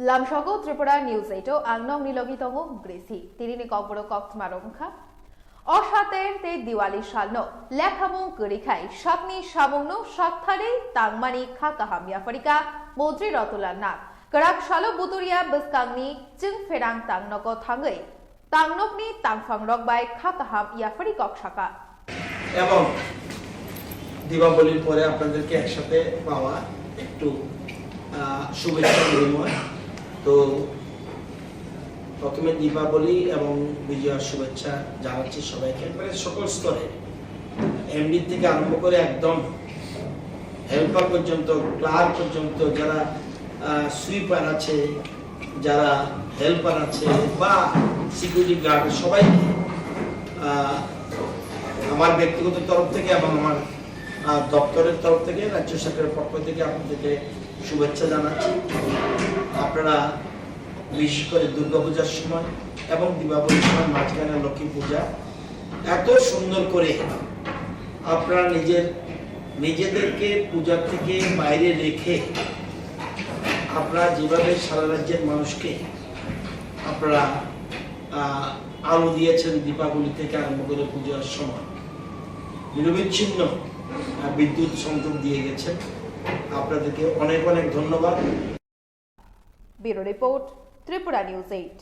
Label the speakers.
Speaker 1: Lamshogo Tripura News 8 Angnong Nilogitongo Grisi Tirini Koporo Kokmarongka অসাতের তে দিওয়ালি সালনো লেখামু গরিখাই সাতনি সামংনো সাতথারে তাংমানি খা কাহাম ইয়াফারিকা montri Ratan Lal Nath Karak Shalo Buturia Biskangni Chungpherang Tangnoko Thangai Tangnokni Tangfangrok by খা কাহাম ইয়াফারি কক্ষাকা
Speaker 2: এবং দীপাবলির পরে আপনাদেরকে একসাথে পাওয়া একটু শুভেচ্ছা বিনিময়। তো প্রথমে দীপাবলি এবং বিজয়ার শুভেচ্ছা জানাচ্ছি সবাইকে, মানে সকল স্তরে, এমডি থেকে আরম্ভ করে একদম হেল্পার পর্যন্ত, ক্লার্ক পর্যন্ত, যারা সুইপার আছে, যারা হেল্পার আছে বা সিকিউরিটি গার্ড, সবাইকে আমার ব্যক্তিগত তরফ থেকে এবং আমার দপ্তরের তরফ থেকে, রাজ্য সরকারের পক্ষ থেকে আপনাদেরকে শুভেচ্ছা জানাচ্ছি। আপনারা বিশেষ করে দুর্গাপূজার সময় এবং দীপাবলির সময়, মাঝখানে লক্ষ্মী পূজা, এত সুন্দর করে আপনারা নিজেদেরকে পূজার থেকে বাইরে রেখে আপনারা যেভাবে সারা রাজ্যের মানুষকে আপনারা আলো দিয়েছেন, দীপাবলি থেকে আরম্ভ করে পূজার সময় নিরবিচ্ছিন্ন বিদ্যুৎ সংযোগ দিয়ে গেছেন, আপনাদেরকে অনেক অনেক ধন্যবাদ।
Speaker 1: Bureau report, Tripura news 8।